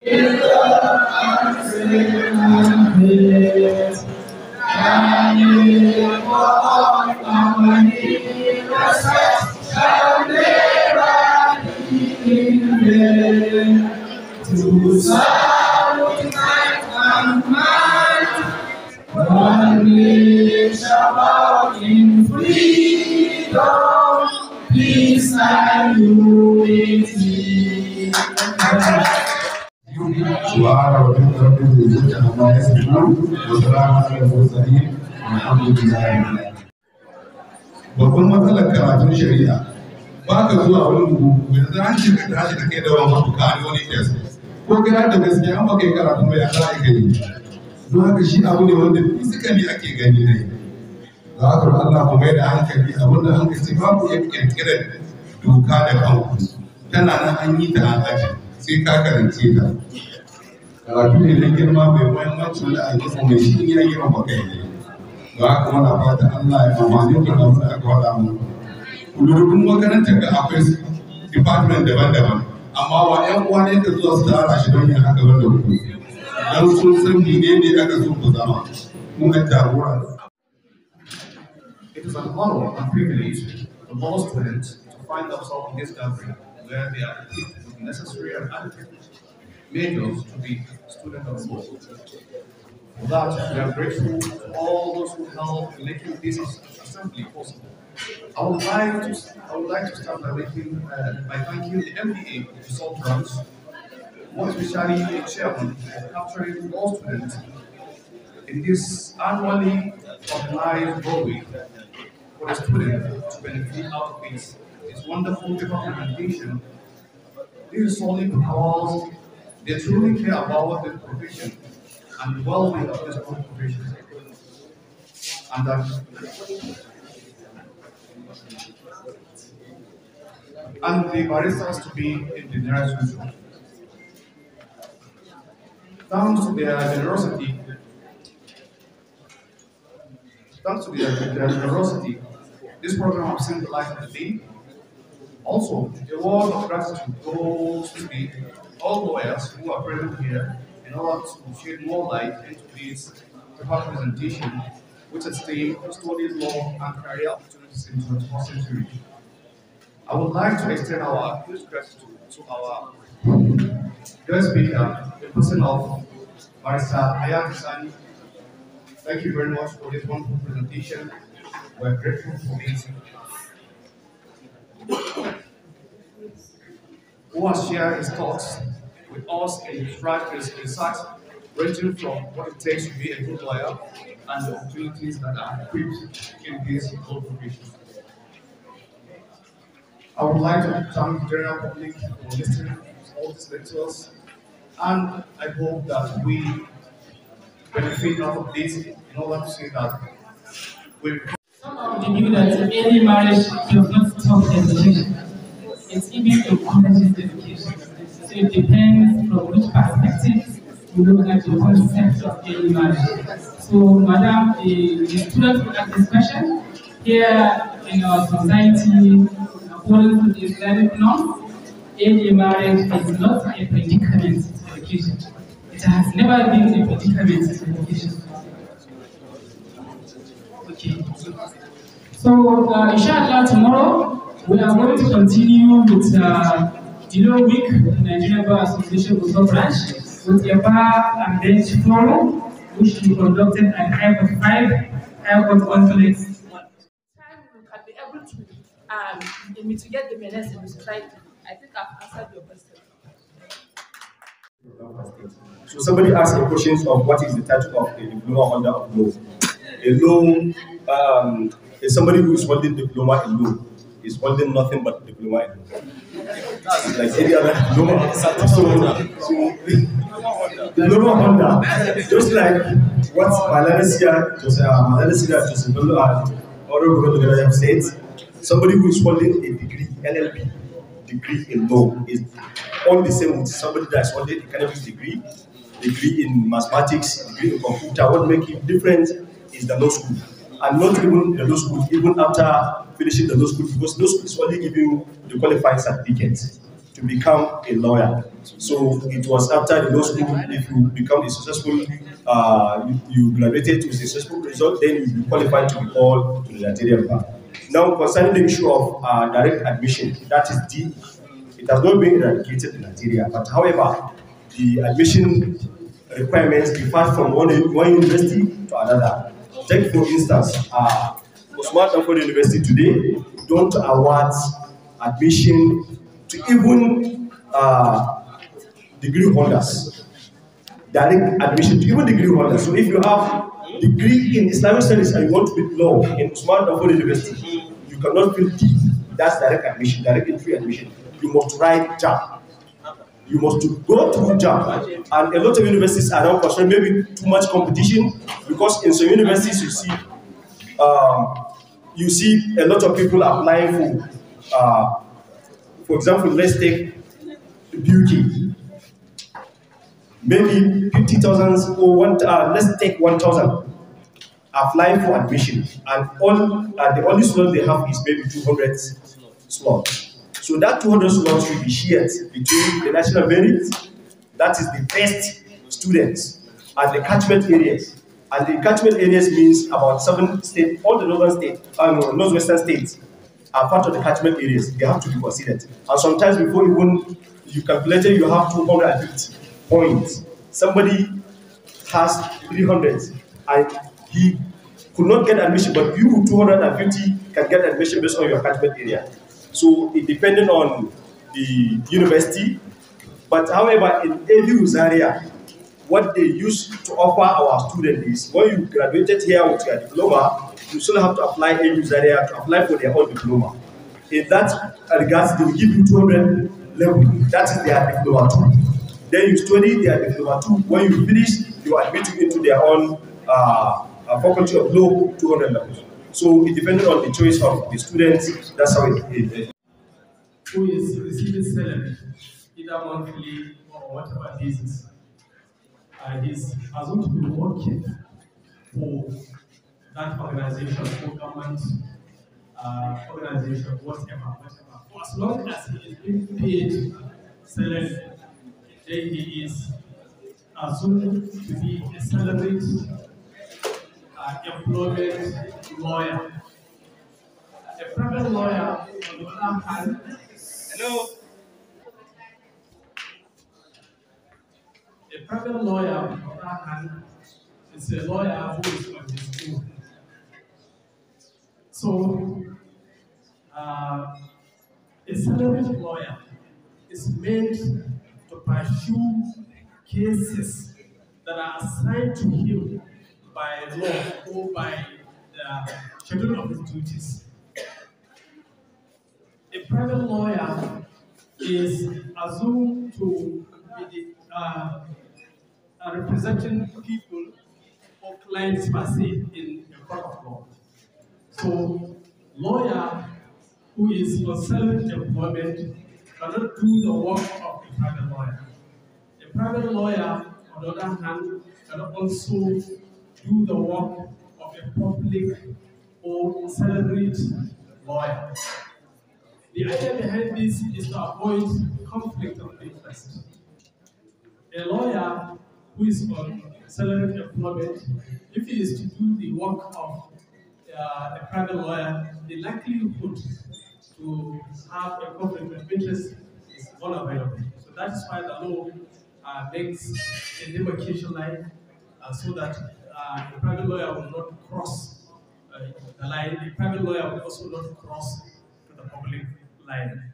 To serve night and night, one nation walk in freedom, peace and unity. سبحان ربك رب العزة عما يصفون وسلام على المرسلين والحمد لله. Babban matsalar karatun shari'a ba ka zuwa wani rubutu yanzu an ce ka tashi da kai da wani matuka ne wani kes ko kai da gaskiya an ba kai karatu mai yasa ake yi don haka shi abu ne wanda fisikali ake gani ne da haka Allah ku mai da hankali abinda hankali sai babu ya kirkirar doka da kanku tana nan an yi ta an aji sai ka karance ta karatu ne na girma mai muhimmanci wanda a yi mai shi ya girma ba kai ne ba haka mana fata Allah ya amfani da abin da aka faɗa mu kudurin makarantar da akwai department daban-daban amma wa ƴan uwa ne ka zuwa su tara shi don yin haka wanda ku dan sun san ne aka so ku zama mun ga jagora. It is an honor and privilege for all students to find themselves in this gathering where they are equipped with necessary and adequate majors to be student of law. For that, we are grateful to all those who helped in making this assembly possible. I would like to start by thanking the MBA Gusau branch, more especially the chairman for capturing all students in this annually organized Broadway for the student to benefit out of this wonderful paper presentation. This is solely because they truly care about the profession and the well-being of this profession. And the baristas to be in the nearest future. Thanks to their generosity, this program has seen the light of the day. Also, a word of gratitude goes to all lawyers who are present here in order to shed more light into this paper presentation, which has stayed studied law and career opportunities in the 21st century. I would like to extend our huge gratitude to our guest speaker, the person of Barrister Ayaan Sani. Thank you very much for this wonderful presentation. We're grateful for this. Who has shared his thoughts with us and described his research, ranging from what it takes to be a good lawyer and the opportunities that are equipped in this whole profession. I would like to thank the general public for listening to all these lectures, and I hope that we benefit out of this in order to say that we. Some of the view that early marriage does not stop education. It's even encourages education. So it depends from which perspective you look at the concept of early marriage. So, Madam, the student who asked this question, here in our society, according to the Islamic norms, early marriage is not a predicament to education. It has never been a predicament to education. Okay. So, inshallah, tomorrow we are going to continue with the Law Week, the Nigerian Bar Association Gusau branch, with a bar and bench forum, which we conducted at Airport 5, Airport Complex 1. Time we can be able to mitigate the menace in the society. I think I've answered your question. So somebody asked a question of what is the title of a diploma holder of law. A law is somebody who is holding diploma in law. Is holding nothing but diploma in law. That's like any other diploma. Diploma holder, just like what Malaysia Joseph Bello and other have said, somebody who is holding a degree, LLB degree in law is all the same with somebody that is holding a academic degree in mathematics, degree in computer. What makes it different is the law school. And not even the law school, even after finishing the law school, because law school is only giving you the qualifying certificate. to become a lawyer. So it was after the law school, if you become a successful, you graduated with a successful result, then you be qualified to be called to the Nigerian Bar. Now, concerning the issue of direct admission, that is D. It has not been eradicated in Nigeria, but however, the admission requirements differ from one university to another. Take for instance, Osman Danford University today don't award admission to even degree holders. Direct admission to even degree holders. So if you have degree in Islamic studies and you want to be law in Osman Danford University, you cannot feel deep. That's direct admission, direct entry admission. You must write JAM. You must go through JAM. And a lot of universities are now concerned maybe too much competition, because in some universities you see a lot of people applying for example, let's take beauty. Maybe 50,000 or let's take 1,000 apply for admission, and the only slot they have is maybe 200 slots. So that 200 slots will be shared between the national merit, that is the best students, and the catchment areas. And the catchment areas means about 7 states, all the northwestern states are part of the catchment areas. They have to be considered. And sometimes before even you calculated, you have 250 points. Somebody has 300 and he could not get admission, but you 250 can get admission based on your catchment area. So it depended on the university. But however, in every area, what they used to offer our students is when you graduated here with your diploma, you still have to apply a user area to apply for their own diploma. In that regards, they will give you 200 level. That is their diploma 2. Then you study their diploma 2. When you finish, you are admitted into their own faculty of law 200 levels. So it depends on the choice of the students. That's how it is. Who is receiving salary, either monthly or whatever basis, is assumed to be working for that organization, for government organization, whatever. For as long as he is being paid salary, then he is assumed to be a salaried employment lawyer. A private lawyer, on the other hand, a private lawyer, on the other hand, is a lawyer who is on his own. So, a salaried lawyer is meant to pursue cases that are assigned to him by law or by the schedule of his duties. A private lawyer is assumed to be representing people or clients per se in a court of law. So, lawyer who is on salaried employment cannot do the work of a private lawyer. A private lawyer, on the other hand, can also do the work of a public or salaried lawyer. The idea behind this is to avoid conflict of interest. A lawyer who is on salaried employment, if he is to do the work of a private lawyer, the likelihood to have a conflict of interest is unavailable. So that is why the law makes a demarcation line so that a private lawyer will not cross the line. A private lawyer will also not cross to the public line.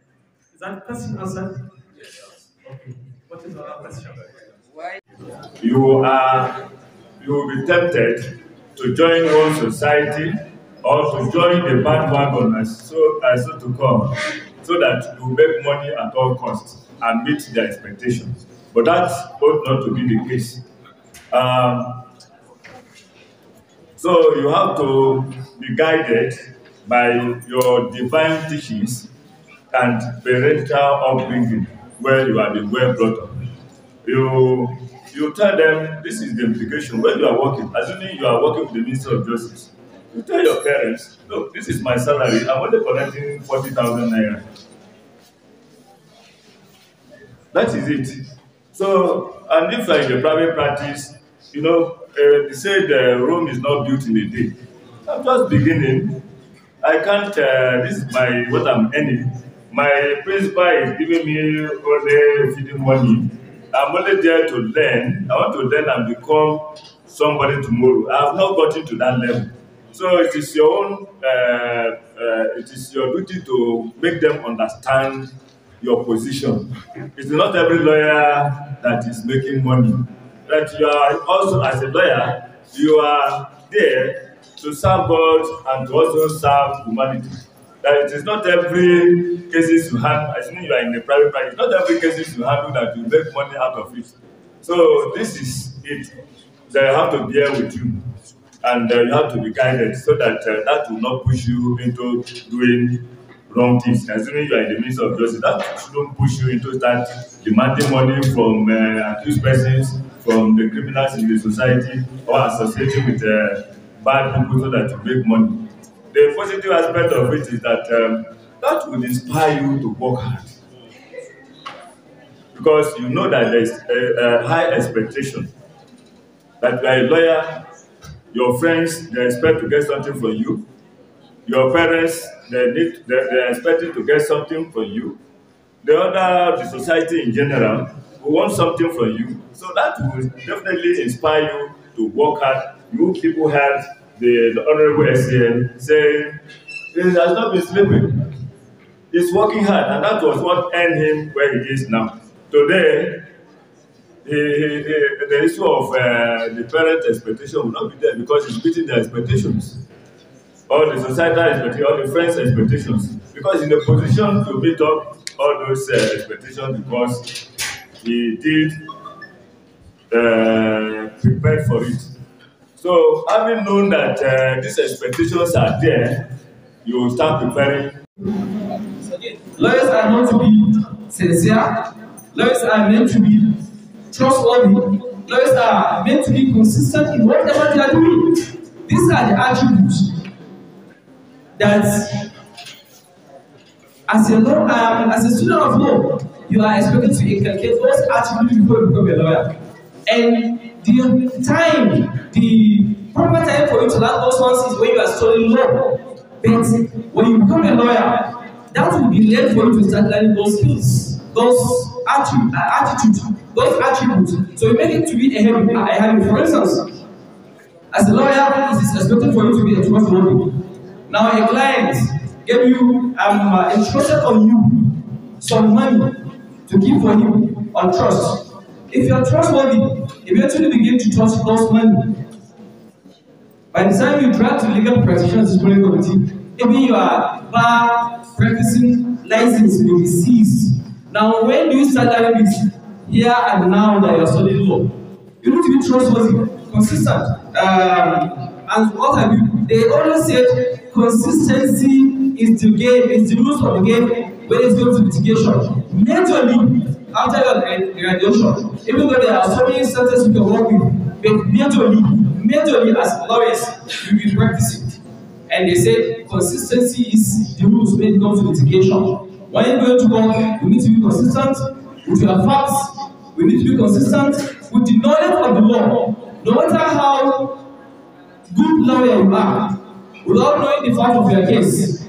Is that question answered? Yes. Okay. What is the other question? You will be tempted to join one society or to join the bandwagon as so to come, so that you make money at all costs and meet their expectations. But that ought not to be the case. So you have to be guided by your divine teachings and parental upbringing, where you have been well brought up. You tell them this is the implication when you are working, assuming you are working with the Ministry of Justice. You tell your parents, look, this is my salary. I'm only collecting 40,000 naira. That is it. So, and if like a private practice, they say the Rome is not built in a day. I'm just beginning. I can't, this is what I'm earning. My principal is giving me only feeding money. I'm only there to learn. I want to learn and become somebody tomorrow. I have not gotten to that level. So it is your own, it is your duty to make them understand your position. It's not every lawyer that is making money. That you are also, as a lawyer, you are there to serve God and to also serve humanity. That it is not every cases you handle, as you are in the private practice, not every cases you handle that you make money out of it. So this is it. They have to bear with you, and you have to be guided so that that will not push you into doing wrong things. Assuming you are in the midst of justice, that shouldn't push you into start demanding money from accused persons, from the criminals in the society, or associating with bad people so that you make money. The positive aspect of it is that that will inspire you to work hard, because you know that there is a high expectation that you are a lawyer. Your friends, they expect to get something from you. Your parents, they're expecting to get something from you. The society in general will want something from you. So that will definitely inspire you to work hard. You people had the Honorable SCN saying, he has not been sleeping. He's working hard, and that was what earned him where he is now. Today, the issue of the parent expectation will not be there because he's meeting their expectations, or the societal expectations, or the friends' expectations, because in a position to meet up all those expectations because he did prepare for it. So having known that these expectations are there, you will start preparing. Lawyers are not to be sincere. Lawyers are meant to be trustworthy. Lawyers are meant to be consistent in whatever they are doing. These are the attributes that, as a student of law, you are expected to inculcate those attributes before you become a lawyer. And the proper time for you to learn those ones is when you are studying law. But when you become a lawyer, that will be late for you to start learning those skills, those attitudes, those attributes. So you make it to be a habit. For instance, as a lawyer, it is expected for you to be a trustworthy. Now a client gave you, entrusted on you some money to give for him on trust. If you are trustworthy, eventually begin to trust those money. By the time you drag to legal practitioners disciplinary committee, even your bar practicing license will be seized. Now, when you start learning this here and now that you are studying law, you need to be trustworthy, consistent. And what have you? They always said consistency is the game, is the rules of the game when it comes to litigation. Majorly, after your graduation, even though there are so many sentences you can work with, but majorly as lawyers, you will be practicing. And they say consistency is the rules when it comes to litigation. When you're going to work, you need to be consistent with your facts. We need to be consistent with the knowledge of the law. No matter how good lawyer you are, without knowing the fact of your case,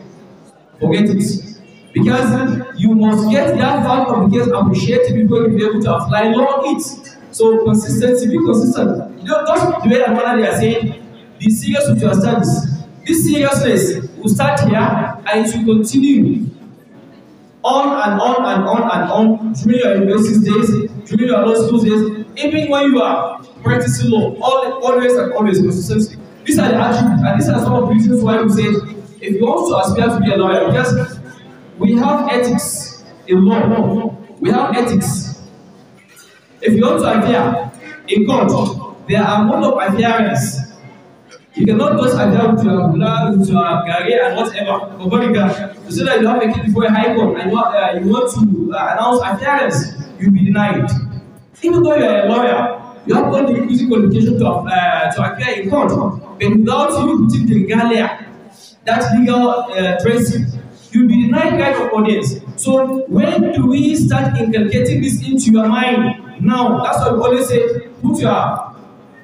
forget it. Because you must get that fact of the case appreciated before you be able to apply law on it. So consistency, be consistent. You know, just the way that they are saying, be serious with your studies. This seriousness will start here and it will continue on and on and on and on during your university days, during your law school days, even when you are practicing law, always and always consistency. These are the attributes, and these are some of the reasons why we say if you want to aspire to be a lawyer, because we have ethics in law, we have ethics. If you want to appear in court, there are mode of appearance. You cannot just appear with your blood, with your gari and whatever, for bodyguard. You say that you have a kid before a high court and you want to announce appearance, you'll be denied. Even though you are a lawyer, you have got the requisite qualification to appear in court, but without you putting the regalia, that legal dressing, You'll be the right kind of audience. So when do we start inculcating this into your mind? Now, that's why we always say, put your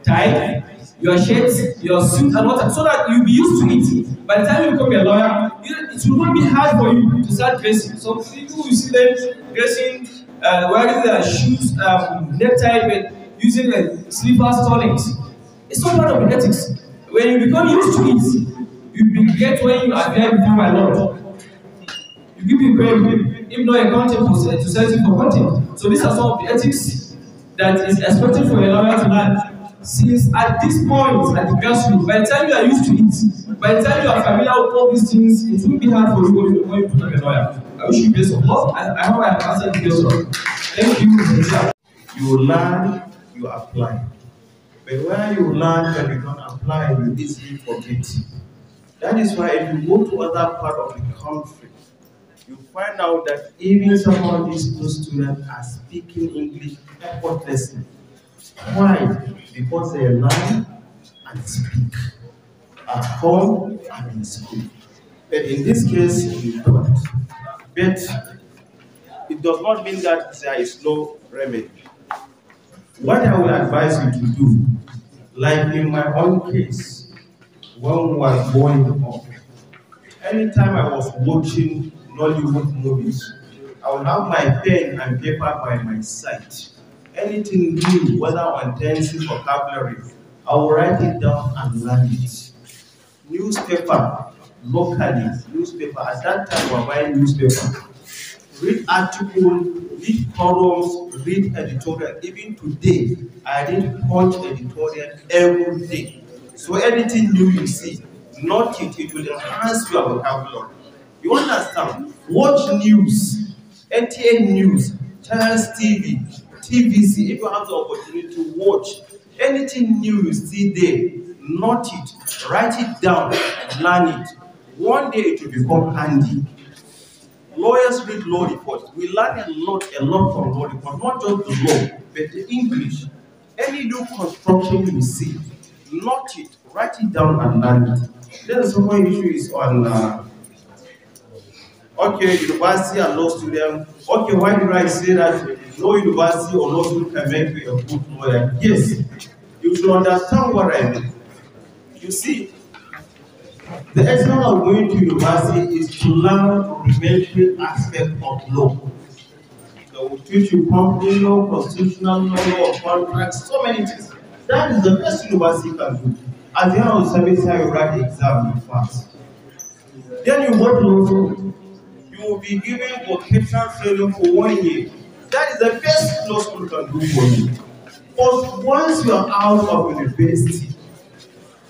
tie, your shirt, your suit, and what, so that you'll be used to it. By the time you become a lawyer, it will not be hard for you to start dressing. So people will see them dressing, wearing their shoes, necktie, but using slippers, stockings. It's not part of the ethics. When you become used to it, you get when you appear before my Lord. You give me credit, if not a content to set you for content. So these are some of the ethics that is expected for a lawyer to learn. Since at this point, at the grassroots, by the time you are used to it, by the time you are familiar with all these things, it will be hard for you when you become a lawyer. I wish you best of luck. I hope I have answered the question. Thank you. You learn, you apply. But when you learn and you don't apply, you easily forget. That is why if you go to other part of the country, you find out that even some of these students are speaking English effortlessly. Why? Because they learn and speak at home and in school. But in this case, you don't. But it does not mean that there is no remedy. What I would advise you to do, like in my own case, when we were growing up, anytime I was watching Nollywood movies, I would have my pen and paper by my side. Anything new, whether on tenses or vocabulary, I will write it down and learn it. Newspaper, locally, newspaper, at that time we were buying newspaper. Read articles, read columns, read editorial. Even today, I read Punch editorial every day. So anything new you see, note it, it will enhance your vocabulary. You understand? Watch news, NTN News, Channels TV, TVC. If you have the opportunity to watch anything new you see there, note it, write it down, learn it. One day it will become handy. Lawyers read law reports. We learn a lot from law reports, not just the law, but the English. Any new construction you see, note it, write it down and learn it. Then the second issue is on, okay, university and law student. Okay, why did I say that no university or law student can make you a good lawyer? Yes, you should understand what I mean. You see, the essence of going to university is to learn the rudimentary aspect of law. They will teach you company law, constitutional law, contracts, so many things. That is the best university can do. At the end of the semester, you write the exam, you pass. Then you go to law school. You will be given vocational training for 1 year. That is the best law school can do for you. But once you are out of university,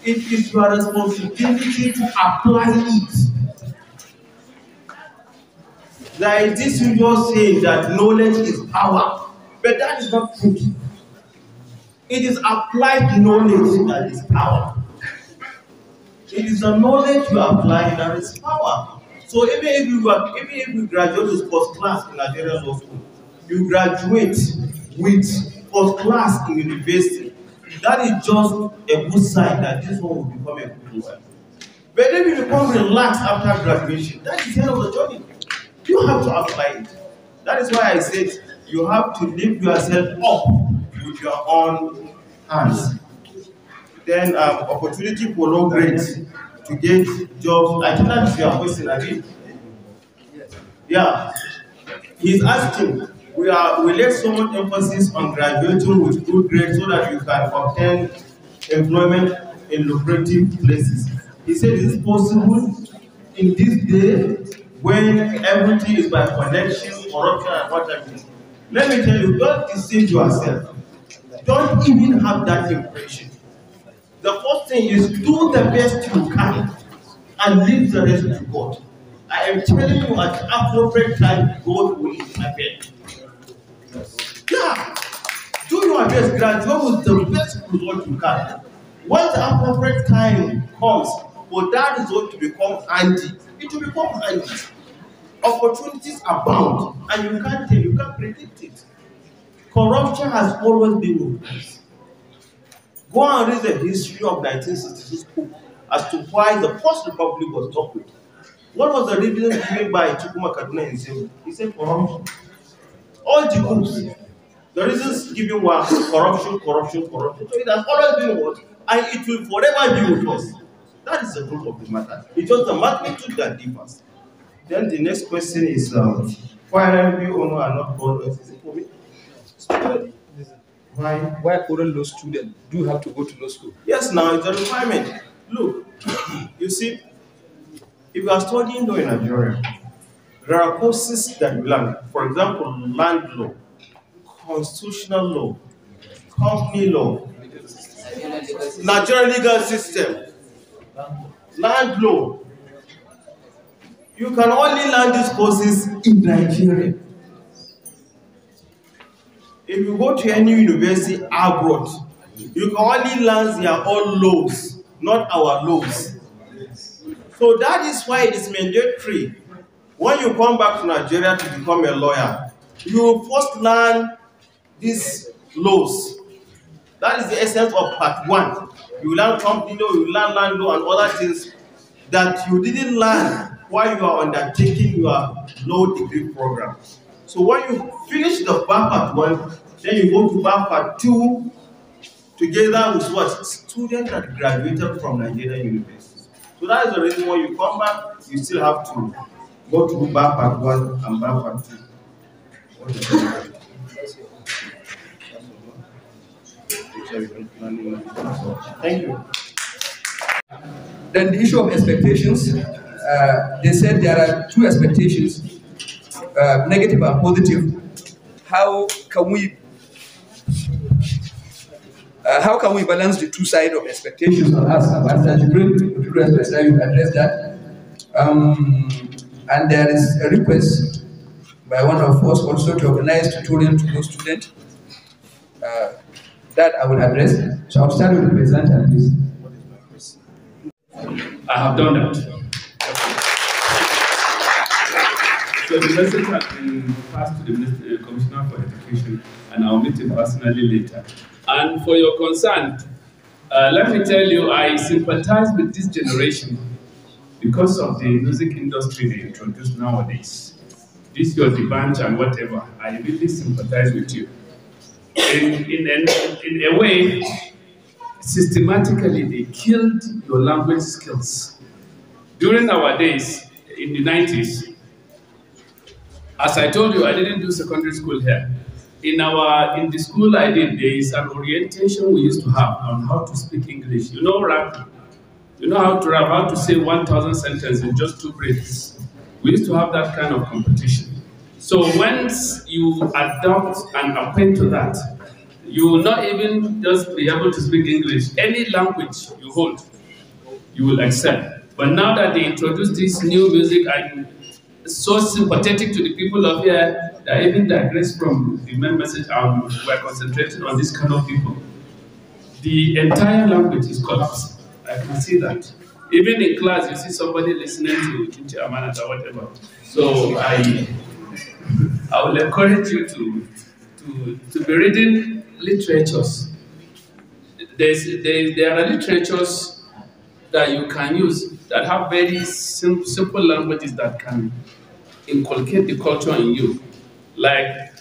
it is your responsibility to apply it. There is this usual saying that knowledge is power, but that is not true. It is applied knowledge that is power. It is the knowledge you apply that is power. So even if you graduate with first class in Nigerian law school, you graduate with first class in university, that is just a good sign that this one will become a good lawyer. But if you become relaxed after graduation, that is the end of the journey. You have to apply it. That is why I said you have to lift yourself up with your own hands. Then opportunity for low grades to get jobs. I think that is your question, Abi. Yeah. He's asking, we lay so much emphasis on graduating with good grades so that you can obtain employment in lucrative places. He said, is it possible in this day when everything is by connection, corruption, and what have you? Let me tell you, don't deceive yourself. Don't even have that impression. The first thing is do the best you can and leave the rest to God. I am telling you at the appropriate time, God will intervene. Yeah. Do your best, graduate with the best result you can. Once the appropriate time comes for that result to become handy, it will become handy. Opportunities abound, and you can't tell, you can't predict it. Corruption has always been with us. Go and read the history of 1966 as to why the First Republic was toppled. What was the reason given by Chukuma Kaduna in Zim? He said corruption. All the groups, the reasons given were corruption, corruption, corruption. So it has always been what? And it will forever be with us. That is the truth of the matter. It's just the magnitude that differs. Then the next question is, why are you or not called? Is it for me? Why couldn't law students do have to go to law school? Yes, now it's a requirement. Look, you see, if you are studying law in Nigeria, there are courses that you learn. For example, land law, constitutional law, company law, Nigerian legal system, land law. You can only learn these courses in Nigeria. If you go to any university abroad, you can only learn their own laws, not our laws. So that is why it is mandatory. When you come back to Nigeria to become a lawyer, you first learn these laws. That is the essence of part 1. You learn company law, you learn land law and other things that you didn't learn while you are undertaking your law degree program. So when you finish the bar part 1, then you go to bar part 2 together with what? Students that graduated from Nigerian universities. So that is the reason why you come back, you still have to go to bar part 1 and bar part 2. Thank you. Then the issue of expectations, they said there are 2 expectations, negative and positive. How can we balance the 2 sides of expectations on us? As you bring to respect, you address that. And there is a request by one of us also to organize tutorial to those students. That I will address. So I'll start with the presenter, please. I have done that. So the message has been passed to the Commissioner for Education, and I'll meet him personally later. And for your concern, let me tell you, I sympathize with this generation because of the music industry they introduce nowadays. This your debauch and whatever. I really sympathize with you. In a way, systematically they killed your language skills. During our days, in the 90s, as I told you, I didn't do secondary school here. In the school I did, there is an orientation we used to have on how to speak English. You know rap? You know how to rap, how to say 1,000 sentences in just 2 breaths. We used to have that kind of competition. So once you adopt and append to that, you will not even just be able to speak English. Any language you hold, you will excel. But now that they introduce this new music, I'm so sympathetic to the people of here that I even digress from the main message. We're concentrating on this kind of people. The entire language is collapsing. I can see that. Even in class, you see somebody listening to Chinchi Amanat or whatever. So I will encourage you to be reading literatures. There are literatures that you can use that have very simple languages that can inculcate the culture in you. Like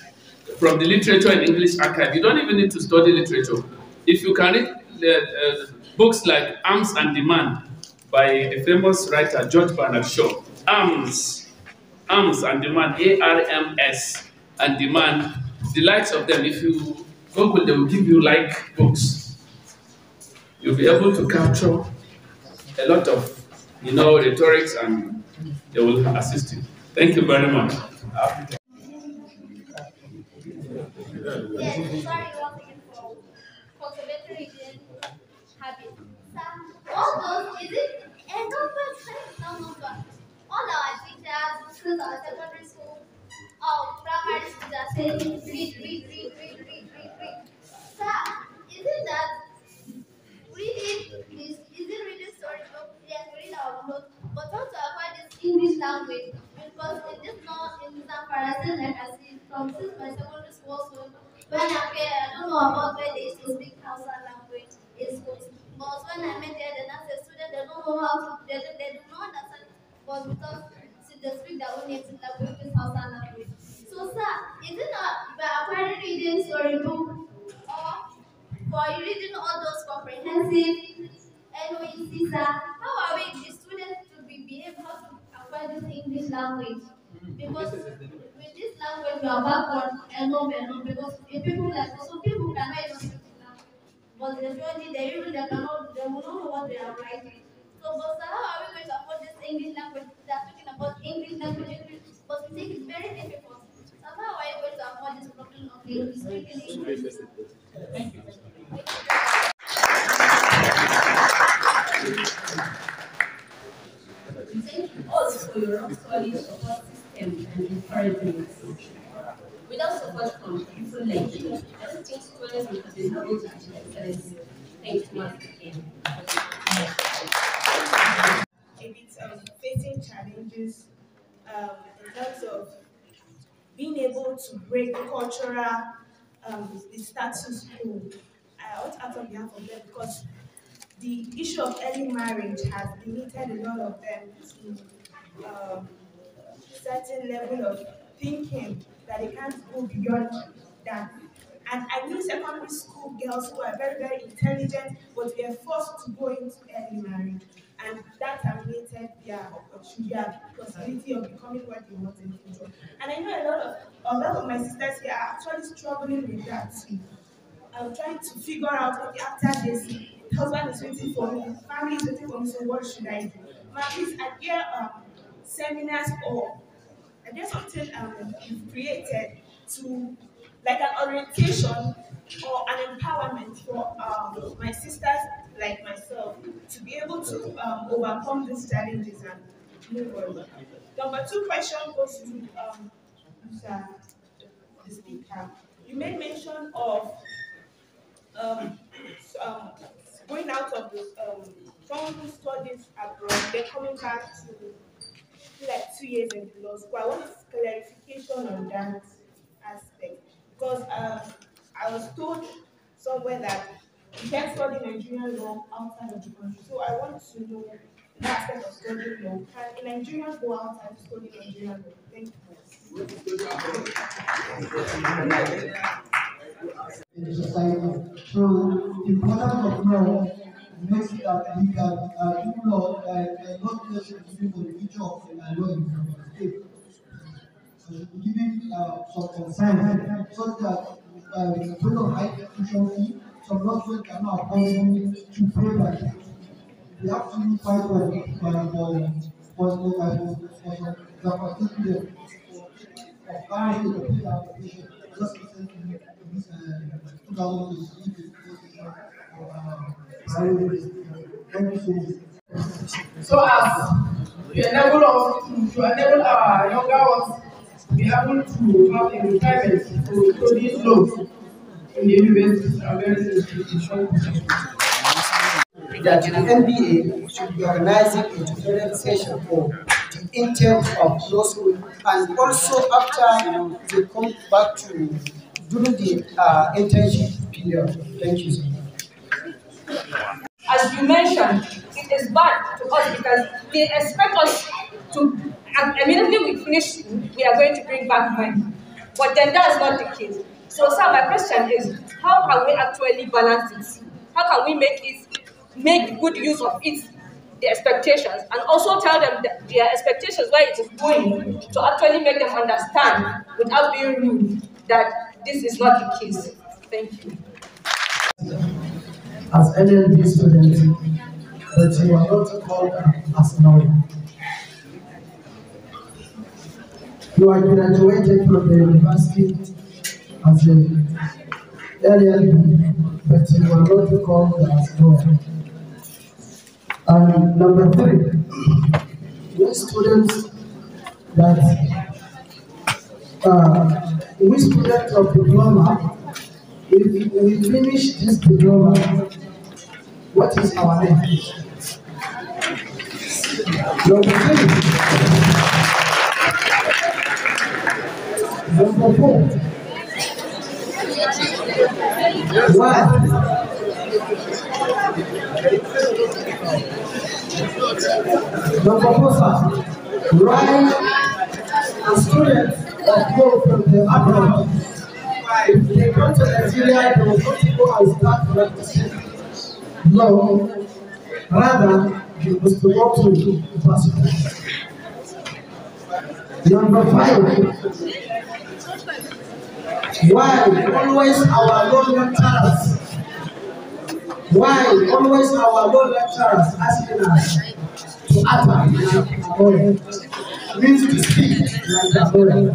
from the literature and English archive, you don't even need to study literature. If you can read books like Arms and Demand by the famous writer George Bernard Shaw. Arms and Demand, ARMS and Demand, the likes of them, if you Google, they will give you like books. You'll be able to capture a lot of, rhetorics, and they will assist you. Thank you very much. Yes, sorry, for cultivating habit. All those, is it? And no, all our teachers, schools, our secondary school, primary schools are saying read. Sir, is it that is it reading storybook? Yes, we read our book, but how to avoid this English language? Because in this law, in comparison, like I see from since my secondary school, so when I'm here, I don't know about where they used to speak Hausa language in schools. But when I met there, the students, they don't know how to, they do not understand. But because for reading all those comprehensive NOEC, sir. How are we the students to be able to acquire this English language? Because with this language we are backward enough because if people like some people cannot even speak the language. But eventually they will not know what they are writing. So but sir, how are we going to afford this English language? They are talking about English language, but we think it's very difficult. So how are you going to afford this problem of speaking English? Thank you. Thank you all for your solid support system and encouragement. Without support from people like you, I don't think students would have been able to achieve excellence. Thank you once again. A bit facing challenges in terms of being able to break cultural the status quo. I want to act on behalf of them because the issue of early marriage has limited a lot of them to certain level of thinking that they can't go beyond that. And I knew secondary school girls who are very, very intelligent, but they are forced to go into early marriage. And that terminated their possibility of becoming what they want in the future. And I know a lot of my sisters here are actually struggling with that too. I'm trying to figure out, okay, after this, the husband is waiting for me, family is waiting for me, so what should I do? Please, I hear seminars or there's something you've created to, like an orientation or an empowerment for my sisters like myself to be able to overcome these challenges and move on. Number 2 question goes to the speaker. You made mention of going out of someone who studies abroad, then coming back to like 2 years in the law school. I want clarification on that aspect because I was told somewhere that you can't study Nigerian law outside of the country. So I want to know the aspect of studying law. Can a Nigerian go outside to study Nigerian law? Thank you. In the society. So the importance of law makes it that we can do law and not just for the future of the law in the state. So giving some concern so that because of high institution fee, some law students cannot afford to pay that. We have to fight for some of currently the pay application just recently in this 2023 thank you so much. So as we enable our younger ones to be able to have a requirement to these laws in the universities and various institutions. That the NBA should be organizing a tutorial session for the intake of law school and also after they come back to during the internship period. Thank you so much. As you mentioned, it is bad to us because they expect us to, immediately we finish, we are going to bring back money. But then that's not the case. So sir, my question is, how can we actually balance it? How can we make good use of it, the expectations, and also tell them that their expectations, where it is going, to actually make them understand without being rude that this is not the case. Thank you. As LLB students, but you are not called as lawyer. You are graduated from the university as a LLB, but you are not called as lawyer. And number 3, we students of diploma, if we finish this diploma, what is our name? Number 4. Why? Number 4, sir. Why a student that go from the abroad If they come to Nigeria, they will not go and start practicing law. Rather, they must go to university. Number 5. Why always our law lecturers? Why always our law lecturers asking us to act like a lawyer? Means to speak like a lawyer.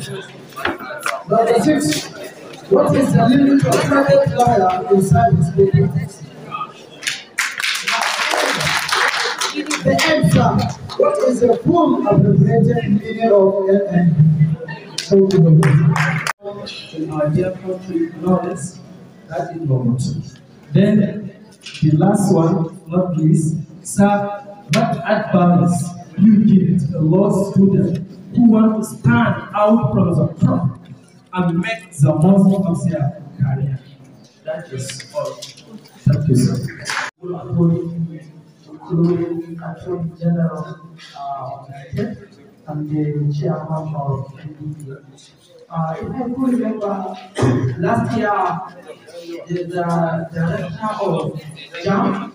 Number 6. What is the limit of private lawyer inside this paper? The answer. What is the full abbreviated meaning of LLB? In our dear country, knowledge, that is number 2. Then the last one, not least, sir, what advice you give to a law student who want to stand out from the crowd and make the most of their career? That is all. Thank you, sir. Including Attorney General and the chairman of NDP. If I could remember, last year, the director of JAM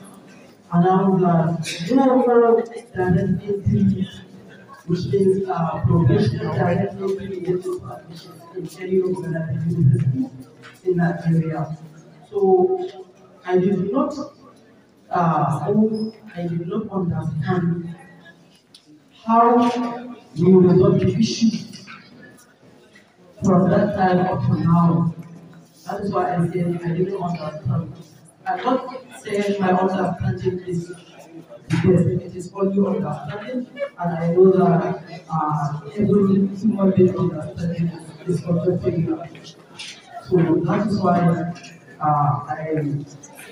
announced that no more direct entry, which means professional direct entry into admission in any university in Nigeria. So I did not understand how we will resolve the issue from that time up to now. That is why I said I didn't understand. I'm not saying my understanding is the best, it is only understanding, and I know that every human being understanding is perfectly right. So that is why I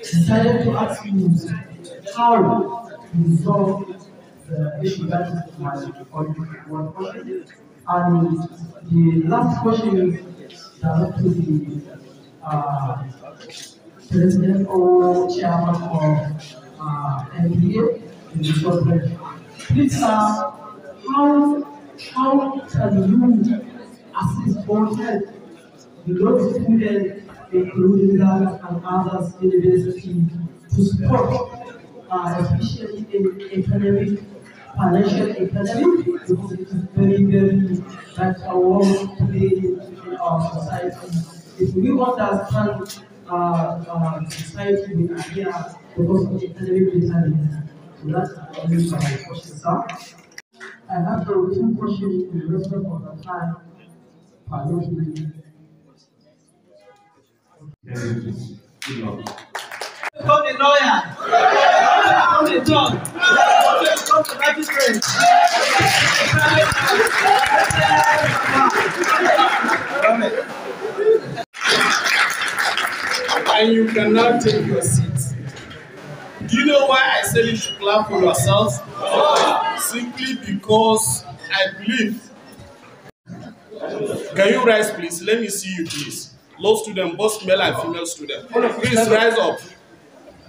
decided to ask you how to resolve the issue. That is my one question. And the last question is directed to the president or chairman of NBA in the short range. Please, how can you assist or help the law students, including that and others university, to support, especially in economic, financial economy, because it is very, very that's our role to play in our society. If we understand society with idea because of economic determinants, so that's only my question, sir. I have 2 questions in respect of the time. Pardon me. Become a lawyer. Become a judge. Become a magistrate. And you can now take your seat. Do you know why I said you should clap for yourselves? Simply because I believe. Can you rise, please? Let me see you, please. Law student, both male and female student. Please rise up.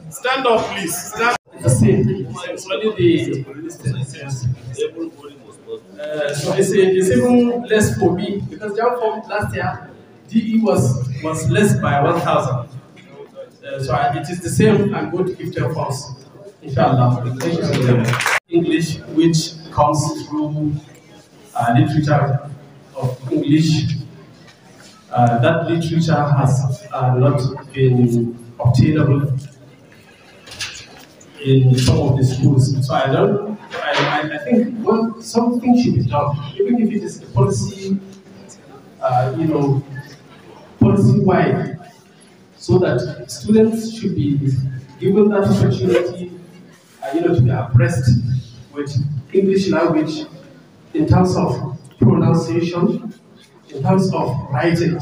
Stand up, please. Stand. The same. It's only the so it's even less for me because jam form last year DE was less by 1,000. So it is the same. I'm going to give 10 forms, inshallah. English, which comes through literature of English. That literature has not been obtainable in some of the schools. So I think something should be done, even if it is a policy, policy-wide, so that students should be given that opportunity, to be abreast with English language in terms of pronunciation, in terms of writing.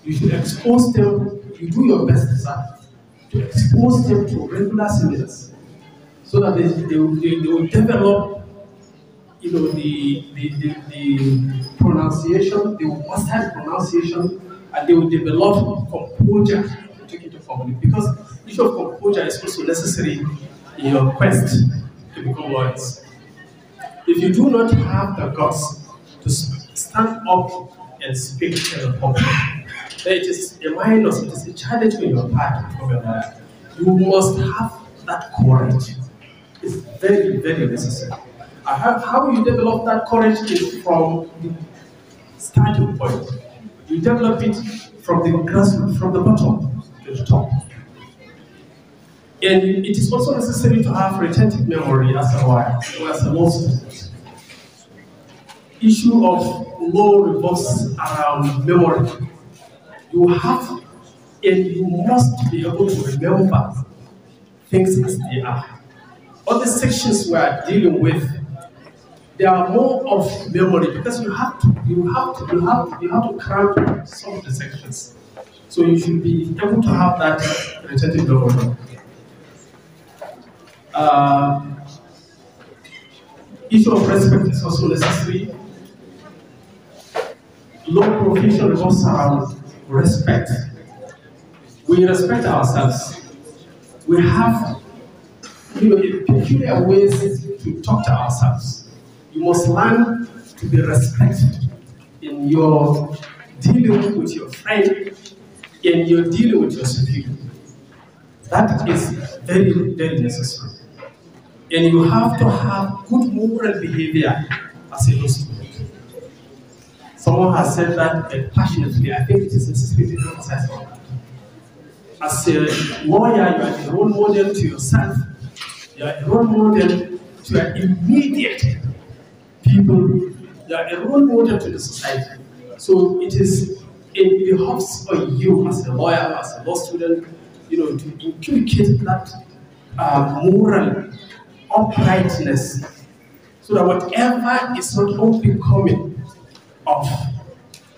You should expose them, you do your best, sir, to expose them to regular seminars so that they will develop the pronunciation, they will master pronunciation, and they will develop composure to take it to public. Because the issue of composure is also necessary in your quest to become lawyers. If you do not have the guts to stand up and speak in the public, it is a minus, it is a challenge on your part to become a lawyer. You must have that courage. It's very, very necessary. How you develop that courage is from the starting point. You develop it from the grassroots, from the bottom to the top. And it is also necessary to have retentive memory as a lawyer, or as a law student. Issue of law revolves around memory. You have and you must be able to remember things as they are. All the sections we are dealing with, they are more of memory because you have to cram some of the sections. So you should be able to have that retentive memory. Issue of respect is also necessary. Law profession revolves around respect. We respect ourselves. We have peculiar ways to talk to ourselves. You must learn to be respectful in your dealing with your friend, in your dealing with your superior. That is very, very necessary. And you have to have good moral behavior as a law student. Someone has said that passionately. I think it is necessary to emphasize on that. As a lawyer, you are a role model to yourself. You are a role model to your immediate people. You are a role model to the society. So it behoves on you as a lawyer, as a law student, to inculcate that moral uprightness, so that whatever is not unbecoming of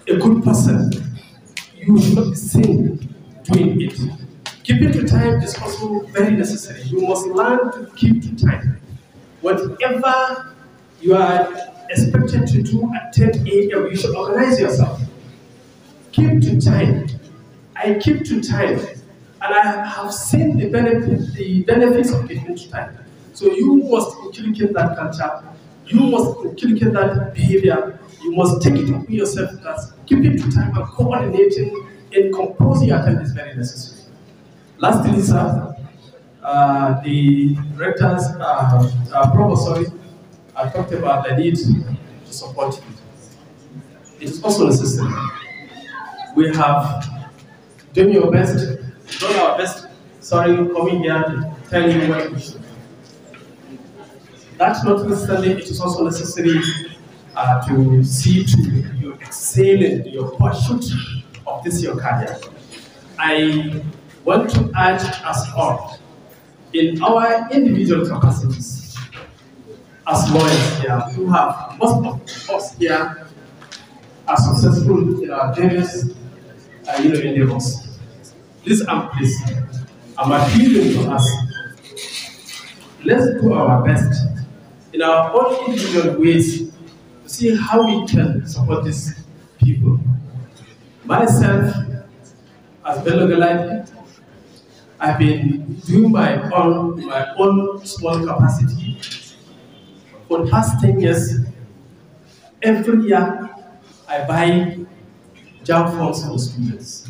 a good person, you should not be seen doing it. Keeping to time is also very necessary. You must learn to keep to time. Whatever you are expected to do at 10 a.m., you should organize yourself. Keep to time. I keep to time, and I have seen the benefits of keeping to time. So you must inculcate that culture. You must inculcate that behavior. You must take it upon yourself that keeping to time and coordinating and composing your time is very necessary. Lastly, sir, the rectors, provost, talked about the need to support you. It is also necessary. We have done our best, coming here to tell you what we should do. That's not necessarily, it is also necessary to see to your excelling, your pursuit of this your career. I want to urge us all, in our individual capacities, as lawyers here, who have most of us here are successful in our various endeavors. Please and please, I'm appealing to us. Let's do our best in our own individual ways to see how we can support these people. Myself, as Bello Galati, I've been doing my own small capacity for the past 10 years. Every year, I buy jam forms for students.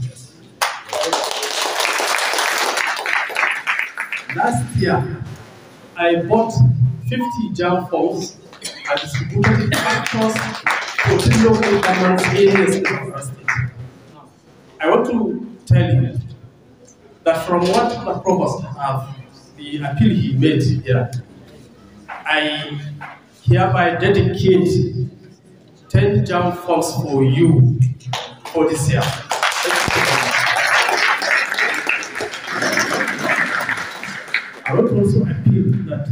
Last year, I bought 50 jam forms and distributed across 14 local government areas in our state. I want to tell you that from what the provost have, the appeal he made here, I hereby dedicate 10 jam forms for you for this year. I want to also appeal that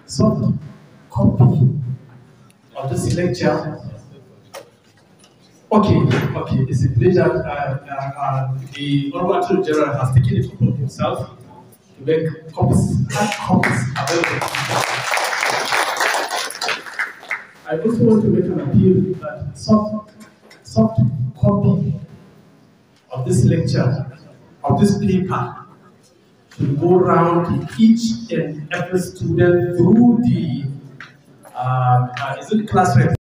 soft copy of this lecture. Okay, it's a pleasure. The Honorable Attorney General has taken it upon himself to make hard copies available. I also want to make an appeal that soft copy of this lecture, of this paper, should go around to each and every student through the class rep.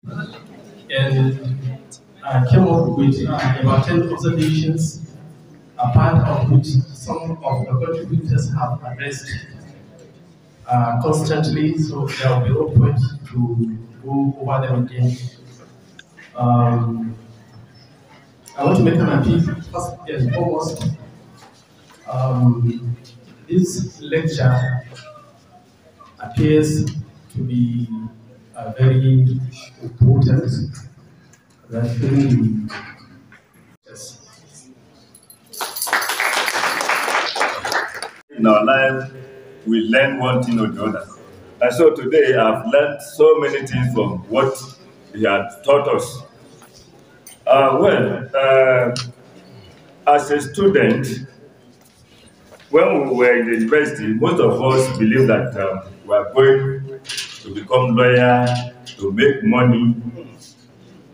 And came up with about 10 observations, a part of which some of the contributors have addressed constantly, so there will be no point to go over them again. I want to make an appeal first and foremost. This lecture appears to be very important. That really, yes. In our life, we learn one thing or the other. And so today I've learned so many things from what he had taught us. As a student, when we were in the university, most of us believed that we are going to become lawyers, to make money.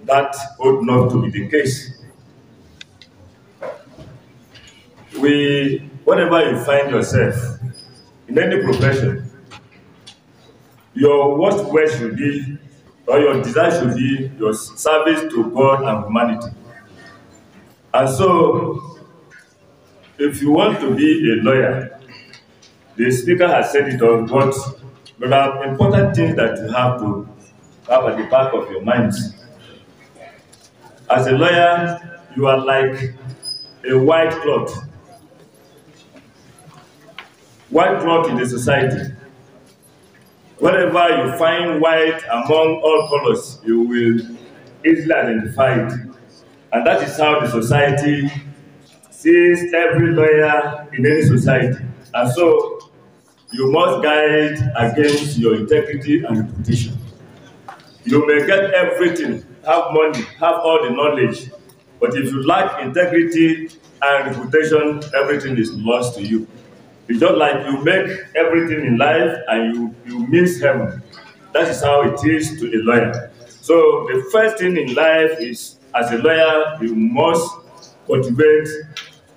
That ought not to be the case. Whatever you find yourself, in any profession, your worst wish should be, or your desire should be, your service to God and humanity. And so, if you want to be a lawyer, the speaker has said it on what there are important things that you have to have at the back of your mind. As a lawyer, you are like a white cloth. White cloth in the society. Wherever you find white among all colors, you will easily identify it. And that is how the society sees every lawyer in any society. And so, you must guide against your integrity and reputation. You may get everything, have money, have all the knowledge, but if you lack integrity and reputation, everything is lost to you. It's just like you make everything in life and you miss heaven. That is how it is to a lawyer. So the first thing in life is, as a lawyer, you must cultivate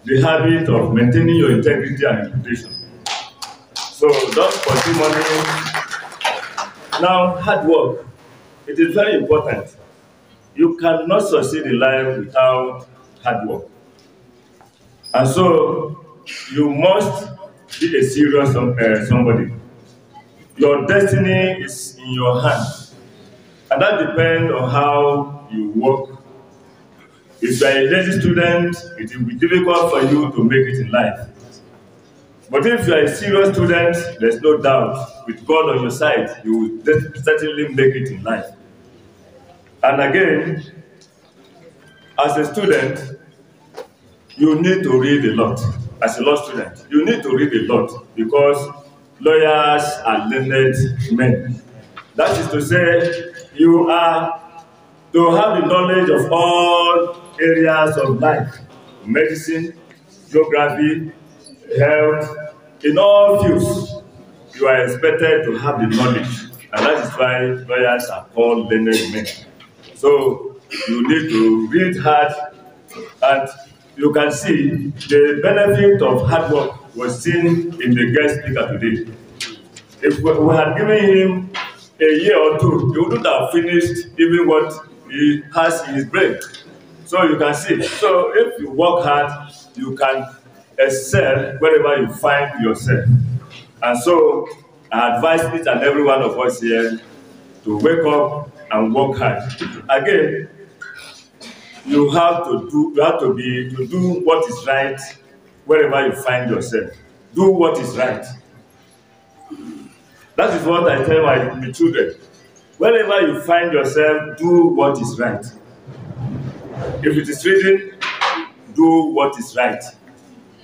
the habit of maintaining your integrity and reputation. So don't pursue money. Now, hard work. It is very important. You cannot succeed in life without hard work. And so, you must be a serious somebody. Your destiny is in your hand. And that depends on how you work. If you are a lazy student, it will be difficult for you to make it in life. But if you are a serious student, there's no doubt, with God on your side, you will certainly make it in life. And again, as a student, you need to read a lot. As a law student, you need to read a lot because lawyers are learned men. That is to say, you are to have the knowledge of all areas of life, medicine, geography, health, in all fields. You are expected to have the knowledge, and that is why lawyers are called learned men. So you need to read hard, and you can see the benefit of hard work was seen in the guest speaker today. If we had given him a year or two, he wouldn't have finished even what he has in his brain. So you can see. So if you work hard, you can excel wherever you find yourself. And so I advise each and every one of us here to wake up and work hard. Again, you have to do what is right wherever you find yourself. Do what is right. That is what I tell my children. Wherever you find yourself, do what is right. If it is reading, do what is right.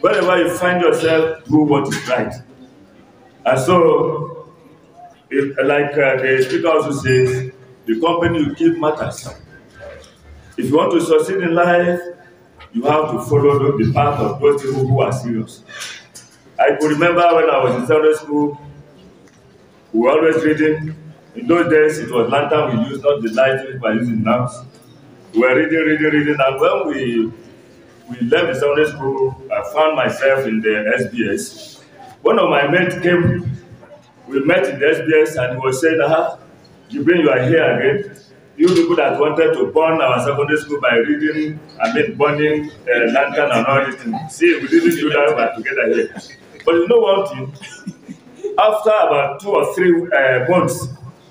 Wherever you find yourself, do what is right. And so, like the speaker also says, the company you keep matters. If you want to succeed in life, you have to follow the path of those people who are serious. I could remember when I was in secondary school, we were always reading. In those days, it was lantern we used, not the light we are using now. We were reading, and when we left the secondary school, I found myself in the SBS. One of my mates came, we met in the SBS, and he was saying, Jibrin, you are here again. you people that wanted to burn our secondary school by burning lantern and all this thing. See, we didn't do that, but together here. But you know one thing? After about 2 or 3 months,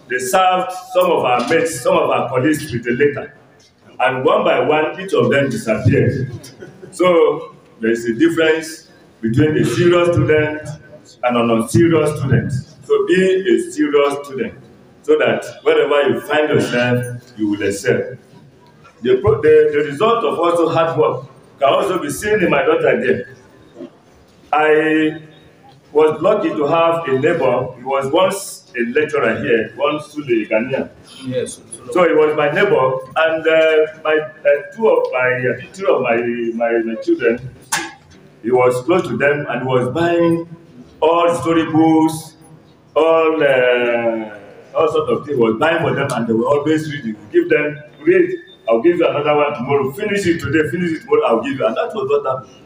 they served some of our mates, some of our colleagues with a letter. And one by one, each of them disappeared. So there is a difference between a serious student and an unserious student. So be a serious student so that wherever you find yourself, you will excel. The result of also hard work can also be seen in my daughter there. I was lucky to have a neighbor. He was once a lecturer here, once to the Ghanaian. Yes. So he was my neighbor, and two of my children, he was close to them, and he was buying all the storybooks, all sorts of things. He was buying for them, and they were always reading. Give them, read. I'll give you another one tomorrow. Finish it today. Finish it tomorrow. I'll give you, and that was what happened.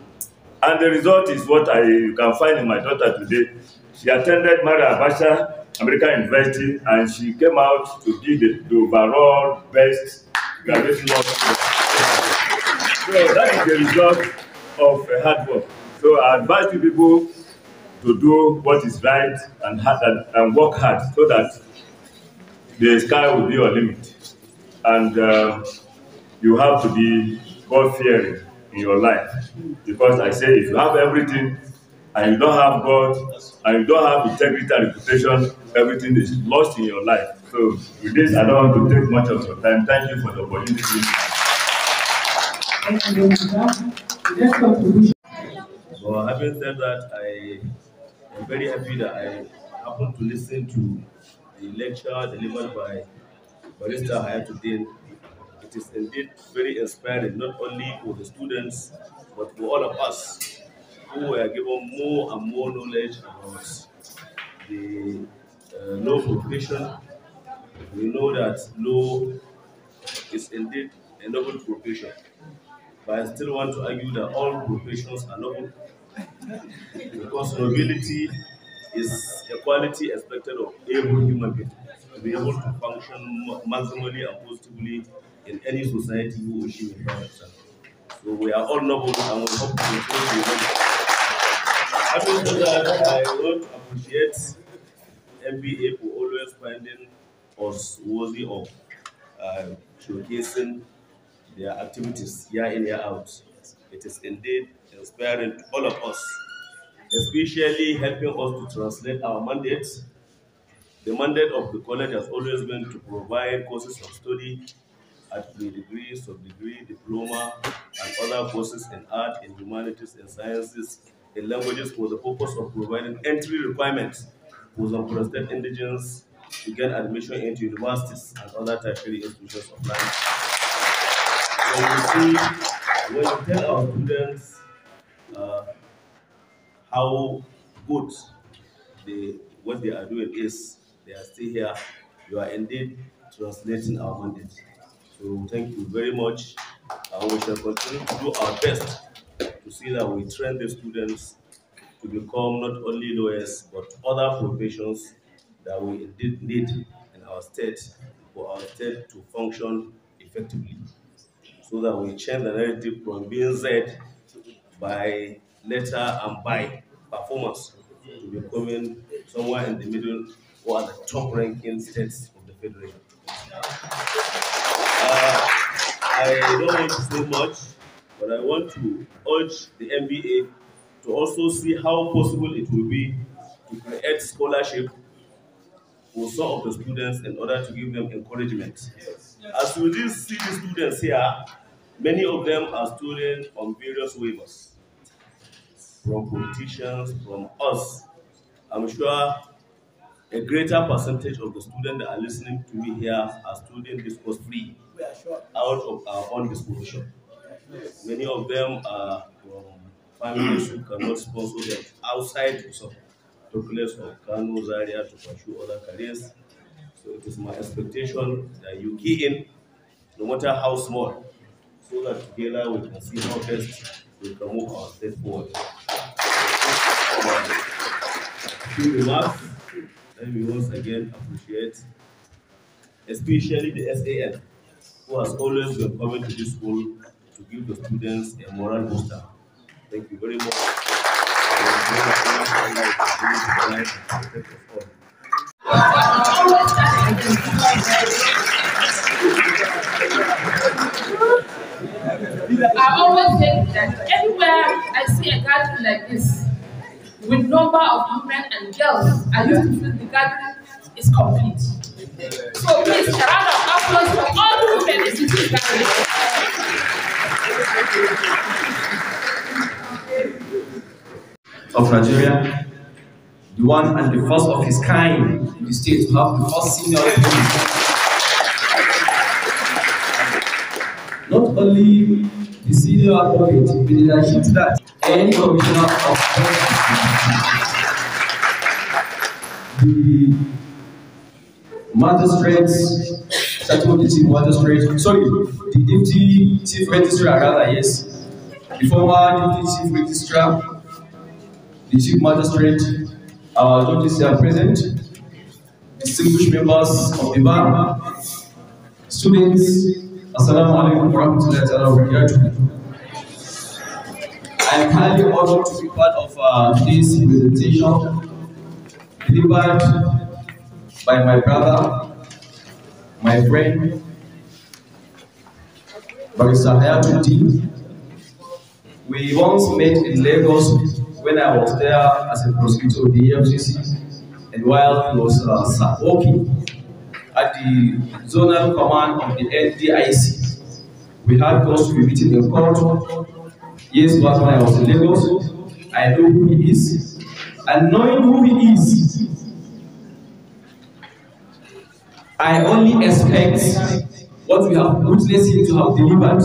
And the result is what you can find in my daughter today. She attended Maria Abacha American University, and she came out to be the overall best graduation of. So that is the result of hard work. So I advise you people to do what is right and work hard so that the sky will be your limit. And you have to be God-fearing in your life. Because I say, if you have everything and you don't have God and you don't have integrity and reputation, everything is lost in your life. So with this, I don't want to take much of your time. Thank you for the opportunity. Thank you very much. So having said that, I am very happy that I happened to listen to the lecture delivered by Barrister Hayatuddin. It is indeed very inspiring, not only for the students, but for all of us who were given more and more knowledge about the law profession. We know that law is indeed a noble profession, but I still want to argue that all professions are noble, because nobility is a quality expected of every human being to be able to function maximally and positively in any society who or she may find herself. So we are all noble, and we hope to continue to be noble. Having said that, I want to appreciate MBA for always finding us worthy of showcasing their activities year in, year out. It is indeed inspiring to all of us, especially helping us to translate our mandates. The mandate of the college has always been to provide courses of study at pre-degree, sub-degree, diploma, and other courses in art, in humanities, in sciences, in languages, for the purpose of providing entry requirements for some prostate indigents to get admission into universities and other tertiary institutions of learning. So you see, when you tell our students how good what they are doing is, they are still here, you are indeed translating our mandate. So thank you very much, and we shall continue to do our best to see that we train the students to become not only lawyers but other professions that we indeed need in our state, for our state to function effectively, so that we change the narrative from being said by letter and by performance to becoming somewhere in the middle or at the top ranking states of the federation. I don't want to say much, but I want to urge the MBA to also see how possible it will be to create scholarship for some of the students in order to give them encouragement. As you see the students here, many of them are students on various waivers, from politicians, from us. I'm sure a greater percentage of the students that are listening to me here are studying this course free out of our own disposition. Many of them are from families who cannot sponsor them outside Gusau, to place of Kano, Zaria, to pursue other careers. So it is my expectation that you key in, no matter how small, so that together we can see how best we can move our state forward. Few remarks. Let me once again appreciate, especially the SAN, who has always been coming to this school to give the students a moral booster. Thank you very much. I always say that anywhere I see a gathering like this, with number of women and girls, I used to feel the gathering is complete. So please, a round of applause for all the women in this gathering. Of Nigeria, the one and the first of his kind in the state to have the first senior woman. Not only the senior advocate, but in addition to that, any commissioner of the magistrates, the chief magistrate, the deputy chief registrar, rather, yes, the former deputy chief registrar, the chief magistrate, our judges are present, distinguished members of the bar, students, Assalamu alaikum warahmatullahi wabarakatuh. I am highly honored to be part of today's presentation delivered by my brother, my friend, Barrister Hayatuddin. We once met in Lagos when I was there as a prosecutor of the EFCC, and while he was working at the zonal command of the NDIC. We had cause to be meeting in court. Years back when I was in Lagos, I know who he is. And knowing who he is, I only expect what we have witnessed him to have delivered.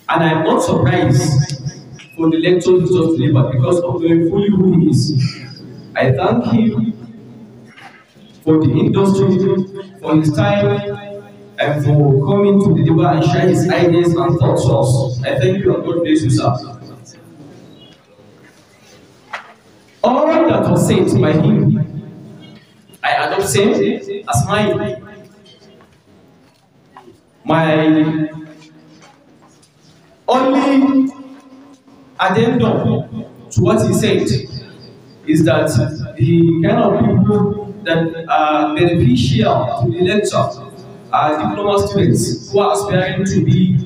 And I'm not surprised for the lecture he just delivered because of knowing fully who he is. I thank him for the industry, for his time, and for coming to deliver and share his ideas and thoughts to us. I thank you and God bless you, sir. All that was said by him, I adopt same as mine. My only addendum to what he said is that the kind of people that are beneficial to the lecture are diploma students who are aspiring to be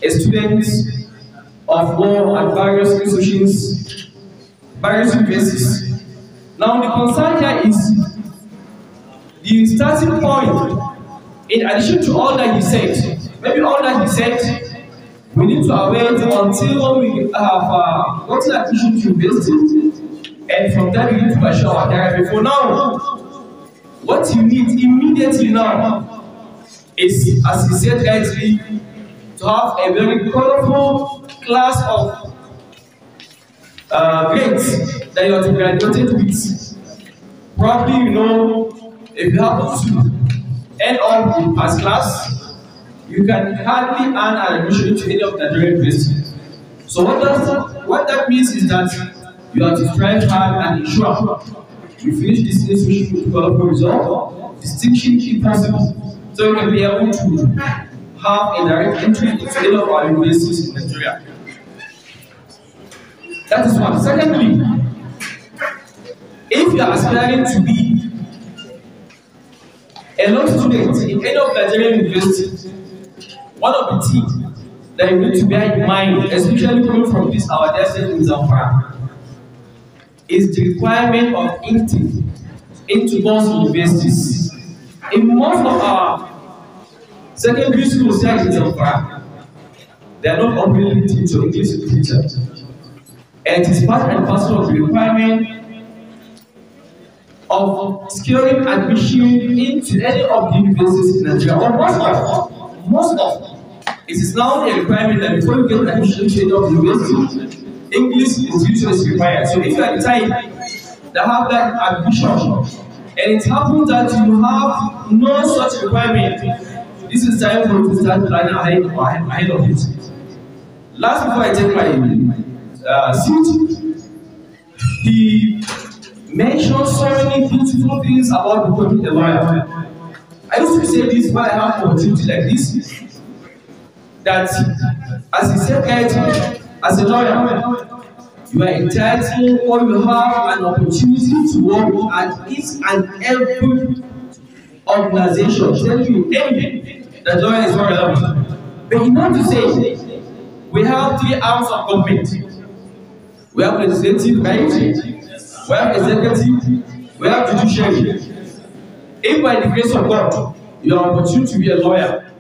a student of law at various institutions, various universities. Now the concern here is the starting point. In addition to all that he said, maybe all that he said, we need to await until we have gotten admission to university, and from there we need to pursue our therapy. For now, what you need immediately now is, as he said rightly, to have a very colorful class of grades that you are to graduate with. Probably, you know, if you happen to end up in first class, you can hardly earn an admission to any of the Nigerian universities. So what that means is that you have to strive hard and ensure you finish this institution with colorful result, distinction if possible, so you can be able to have a direct entry into any of our universities in Nigeria. That is one. Secondly, if you are aspiring to be a law student in any of Nigerian universities, one of the things that you need to bear in mind, especially coming from this our dear state in Zamfara, is the requirement of intake into most universities. In most of our secondary schools here in Zamfara, they are not openly teaching to English literature. And it is part and parcel of the requirement of securing admission into any of the universities in Nigeria, or most of. It is now a requirement that before you get admission to any of the universities, English literature is required. So if you are the type that have that admission, and it happens that you have no such requirement, this is time for you to start planning ahead of it. Last before I take my seat, he mentioned so many beautiful things about becoming a lawyer. I used to say this when I have opportunity like this, that as a secretary, as a lawyer, you are entitled or you have an opportunity to work at each and every organization. Tell you anything that lawyer is not relevant. But you know to say, we have 3 arms of government. We have legislative, right? We have executive, we have judiciary. If by the grace of God, you are opportunity to be a lawyer,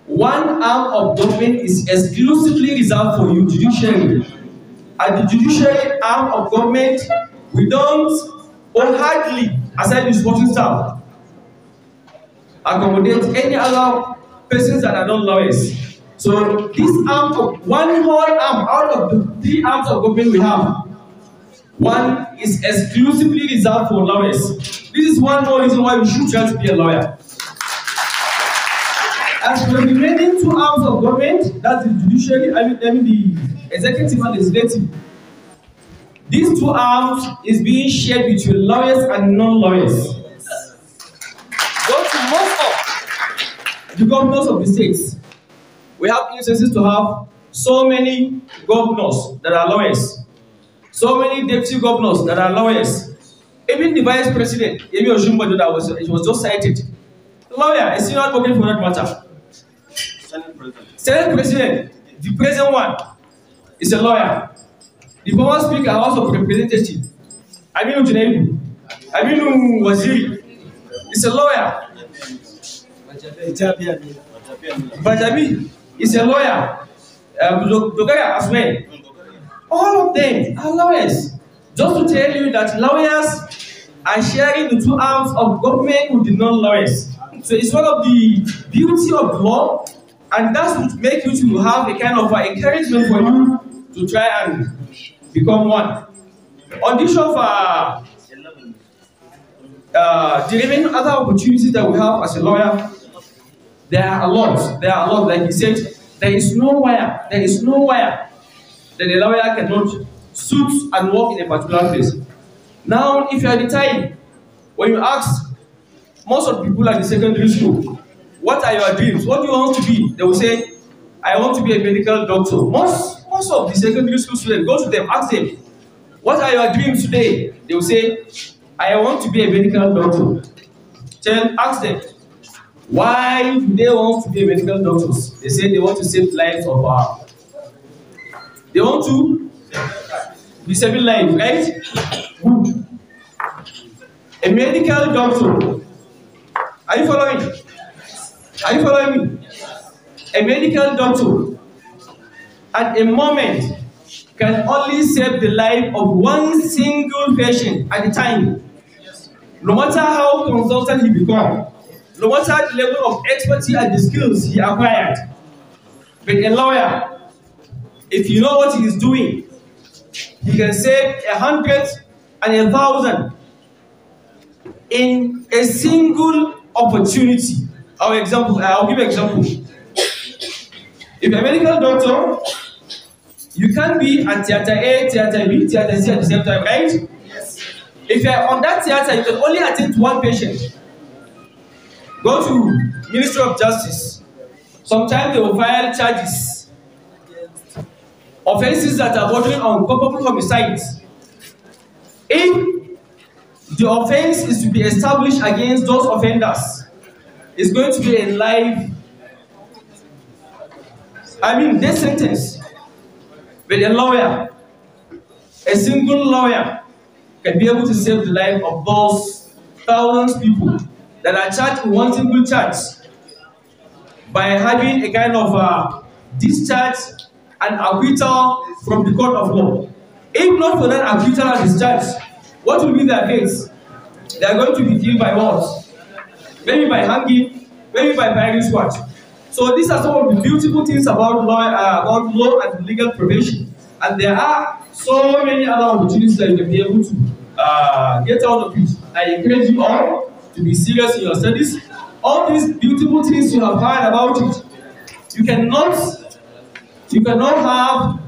one arm of government is exclusively reserved for you, judiciary. At the judiciary arm of government, we don't, or hardly, aside the supporting staff, accommodate any other persons that are not lawyers. So this arm of one whole arm out of the 3 arms of government we have, one is exclusively reserved for lawyers. This is one more reason why we should try to be a lawyer. As for the remaining 2 arms of government, that's the judiciary, I mean the executive and legislative. These 2 arms is being shared between lawyers and non-lawyers. Go to most of the governors of the states. We have instances to have so many governors that are lawyers, so many deputy governors that are lawyers. Even the vice president, Emi Oshimbajo, it was just cited. Lawyer, a senior advocate for that matter. Senate president, the present one, is a lawyer. The former speaker, House of Representatives, Aminu Junaidu, Aminu Waziri, is a lawyer. Bajabi is a lawyer. Dogaya as well. All of them are lawyers. Just to tell you that lawyers are sharing the 2 arms of government with the non-lawyers. So it's one of the beauty of law, and that would make you to have a kind of encouragement for you to try and become one. On the issue of the remaining other opportunities that we have as a lawyer, there are a lot. There are a lot. Like he said, there is nowhere that a lawyer cannot suit and work in a particular place. Now, if you are retired, when you ask most of the people at the secondary school, what are your dreams? What do you want to be? They will say, I want to be a medical doctor. Most of the secondary school students, go to them, ask them, what are your dreams today? They will say, I want to be a medical doctor. Then ask them, why do they want to be a medical doctor? They say they want to save lives of they want to be saving lives, right? Good. A medical doctor. Are you following? Are you following me? A medical doctor at a moment can only save the life of one single patient at a time. No matter how consultant he becomes, no matter the level of expertise and the skills he acquired. But a lawyer, if you know what he is doing, he can save 100 and 1,000 in a single opportunity. I'll give an example. If you're a medical doctor, you can be at theater A, theater B, theater C at the same time, right? Yes. If you're on that theater, you can only attend to one patient. Go to Ministry of Justice. Sometimes they will file charges, offenses that are bordering on culpable homicides. If the offense is to be established against those offenders, it's going to be a death sentence. But a lawyer, a single lawyer, can be able to save the life of those thousands of people that are charged in one single charge by having a kind of discharge and acquittal from the court of law. If not for that acquittal and discharge, what will be their case? They are going to be killed by what? Maybe by hanging, maybe by firing squad. So these are some of the beautiful things about law and legal profession. And there are so many other opportunities that you can be able to get out of it. I encourage you all to be serious in your studies. All these beautiful things you have heard about it, you cannot have